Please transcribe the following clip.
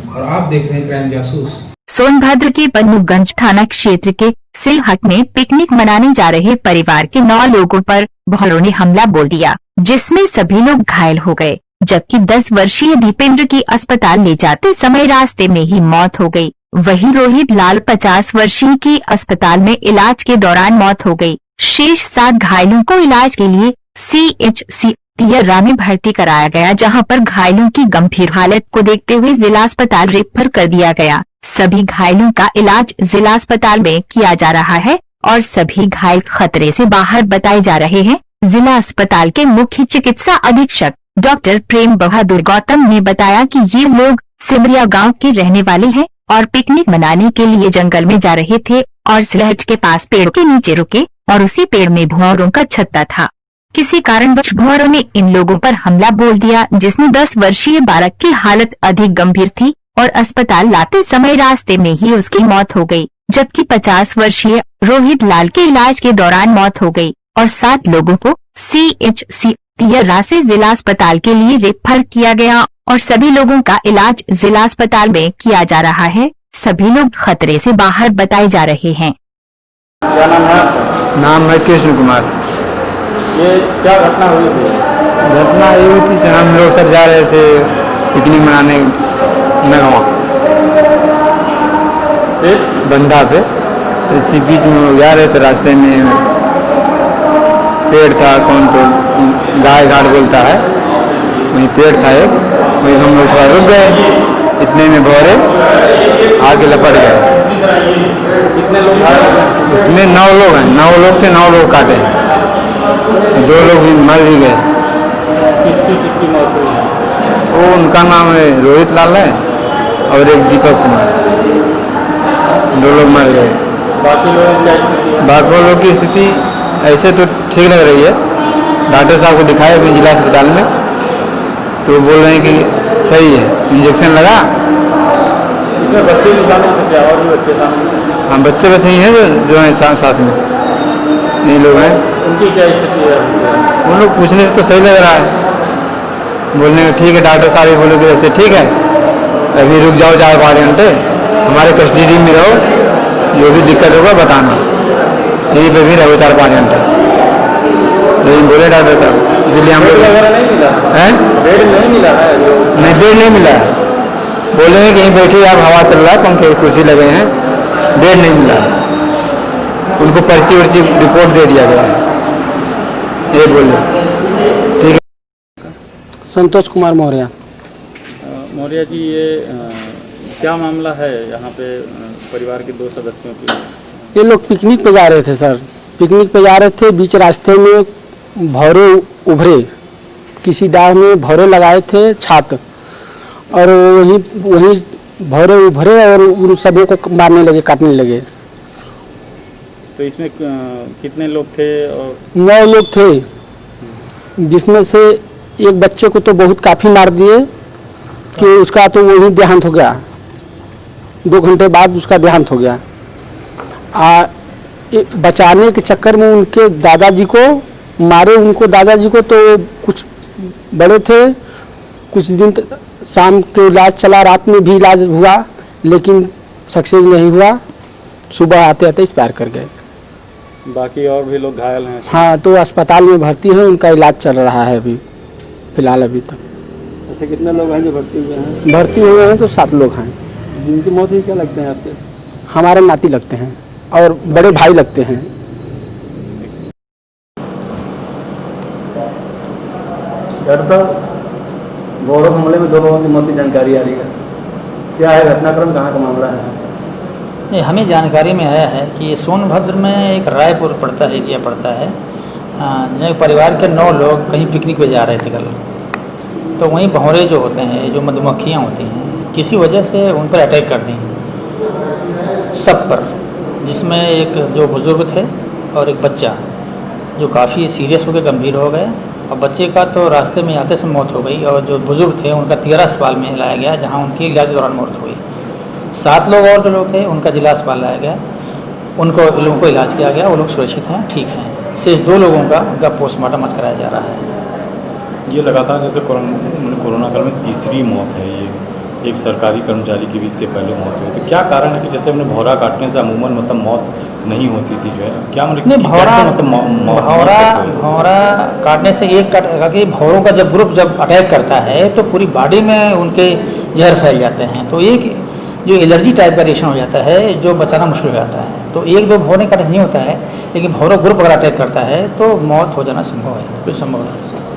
और आप देख रहे हैं क्राइम जासूस। सोनभद्र के बन्नूगंज थाना क्षेत्र के सिलहट में पिकनिक मनाने जा रहे परिवार के 9 लोगों पर भौरों ने हमला बोल दिया, जिसमें सभी लोग घायल हो गए, जबकि 10 वर्षीय दीपेंद्र की अस्पताल ले जाते समय रास्ते में ही मौत हो गई। वहीं रोहित लाल 50 वर्षीय की अस्पताल में इलाज के दौरान मौत हो गई। शेष 7 घायलों को इलाज के लिए CHC तियर्रा में भर्ती कराया गया, जहां पर घायलों की गंभीर हालत को देखते हुए जिला अस्पताल रेफर कर दिया गया। सभी घायलों का इलाज जिला अस्पताल में किया जा रहा है और सभी घायल खतरे से बाहर बताए जा रहे हैं। जिला अस्पताल के मुख्य चिकित्सा अधीक्षक डॉक्टर प्रेम बहादुर गौतम ने बताया कि ये लोग सिमरिया गांव के रहने वाले हैं और पिकनिक मनाने के लिए जंगल में जा रहे थे और सिलहट के पास पेड़ के नीचे रुके और उसी पेड़ में भौरों का छत्ता था। किसी कारणवश भौरों ने इन लोगों पर हमला बोल दिया, जिसमें 10 वर्षीय बालक की हालत अधिक गंभीर थी और अस्पताल लाते समय रास्ते में ही उसकी मौत हो गई, जबकि 50 वर्षीय रोहित लाल के इलाज के दौरान मौत हो गई और 7 लोगों को CHC तियर्रा से जिला अस्पताल के लिए रेफर किया गया और सभी लोगों का इलाज जिला अस्पताल में किया जा रहा है। सभी लोग खतरे से बाहर बताए जा रहे हैं। क्या नाम है आपका? नाम है कृष्ण कुमार। ये क्या घटना हुई थी? घटना ये हुई थी, हम लोग सब जा रहे थे पिकनिक मनाने नगवा बंदा पे, तो इसी बीच में जा रहे थे, रास्ते में पेड़ था, कौन तो गाय घाट बोलता है, वहीं पेड़ था एक, वहीं हम लोग थोड़ा रुक गए, इतने में भौरे आगे लपट गए। कितने लोग घायल? उसमें 9 लोग हैं, 9 लोग थे, 9 लोग काटे, 2 लोग भी मर भी गए। किसकी मौत हुई है? वो उनका नाम है रोहित लाल है और एक दीपक कुमार, 2 लोग मर गए। बाकी लोगों की क्या स्थिति है? बाकी लोग की स्थिति ऐसे तो ठीक लग रही है। डॉक्टर साहब को दिखाए अपने जिला अस्पताल में, तो बोल रहे हैं कि सही है, इंजेक्शन लगा। इसमें बच्चे भी शामिल थे क्या? और भी बच्चे शामिल थे? हाँ, बच्चे बस यही हैं जो हैं साथ में, नहीं लोग हैं। उनकी क्या स्थिति है? उन लोग पूछने से तो सही लग रहा है, बोलने में ठीक है। डॉक्टर साहब भी बोले कि वैसे ठीक है, अभी रुक जाओ 4-5 घंटे, हमारे कस्टडी में रहो, जो भी दिक्कत होगा बताना, यहीं पे भी रहो 4-5 घंटे, लेकिन बोले डॉक्टर साहब। इसलिए हम लोग वगैरह नहीं मिला है? बेड नहीं मिला है? नहीं, बेड नहीं मिला है, बोले हैं कि यहीं बैठिए आप, हवा चल रहा है, पंखे कुर्सी लगे हैं, बेड नहीं मिला है। उनको पर्ची वर्ची रिपोर्ट दे दिया गया है, ये बोले। ठीक है। संतोष कुमार मौर्य। मौर्य जी, ये क्या मामला है यहाँ पे? परिवार के 2 सदस्यों की ये लोग पिकनिक पे जा रहे थे सर, पिकनिक पे जा रहे थे, बीच रास्ते में भौरे उभरे, किसी डाल में भौरे लगाए थे छात, और वही भौरे उभरे और उन सभी को मारने लगे, काटने लगे। तो इसमें कितने लोग थे? और 9 लोग थे, जिसमें से एक बच्चे को तो बहुत काफ़ी मार दिए कि उसका तो वही देहांत हो गया, 2 घंटे बाद उसका देहांत हो गया। बचाने के चक्कर में उनके दादाजी को मारे, उनको दादाजी को तो कुछ बड़े थे, कुछ दिन शाम के इलाज चला, रात में भी इलाज हुआ, लेकिन सक्सेस नहीं हुआ, सुबह आते आते एक्सपायर कर गए। बाकी और भी लोग घायल हैं? हाँ, तो अस्पताल में भर्ती हैं, उनका इलाज चल रहा है अभी फिलहाल अभी तक। ऐसे कितने लोग हैं जो भर्ती हुए हैं? भर्ती हुए हैं तो 7 लोग हैं। जिनकी मौत हुई क्या लगते हैं आपके? हमारे नाती लगते हैं और बड़े भाई लगते हैं। डॉक्टर साहब, गौरव हमले में 2 लोगों की मौत की जानकारी आ रही है, क्या है घटनाक्रम, कहाँ का मामला है? नहीं, हमें जानकारी में आया है कि सोनभद्र में एक रायपुर पड़ता है, एरिया पड़ता है, जो परिवार के 9 लोग कहीं पिकनिक पे जा रहे थे कल, तो वहीं भौरे जो होते हैं, जो मधुमक्खियाँ होती हैं, किसी वजह से उन पर अटैक कर दी सब पर, जिसमें एक जो बुज़ुर्ग थे और एक बच्चा जो काफ़ी सीरियस होकर गंभीर हो गए, और बच्चे का तो रास्ते में आते समय मौत हो गई, और जो बुज़ुर्ग थे उनका तियर्रा अस्पताल में लाया गया, जहाँ उनकी इलाज के दौरान मौत हुई। 7 लोग और जो लोग थे उनका जिला अस्पताल लाया गया, उन लोगों को इलाज किया गया, वो लोग सुरक्षित हैं, ठीक हैं। शेष 2 लोगों का उनका पोस्टमार्टम आज कराया जा रहा है। ये लगातार जैसे कोरोना काल में तीसरी मौत है ये, एक सरकारी कर्मचारी की भी इसके पहले मौत हुई। तो क्या कारण है कि जैसे हमने भौरा काटने से अमूमन मतलब मौत नहीं होती थी जो है, क्या मतलब नहीं, कैसे भौरा काटने से एक कि भौरों का जब ग्रुप जब अटैक करता है तो पूरी बॉडी में उनके जहर फैल जाते हैं, तो एक जो एलर्जी टाइप का रिएक्शन हो जाता है जो बचाना मुश्किल हो जाता है। तो एक दो भौरे काटने से नहीं होता है, लेकिन भौरों ग्रुप अगर अटैक करता है तो मौत हो जाना संभव है, बिल्कुल संभव है।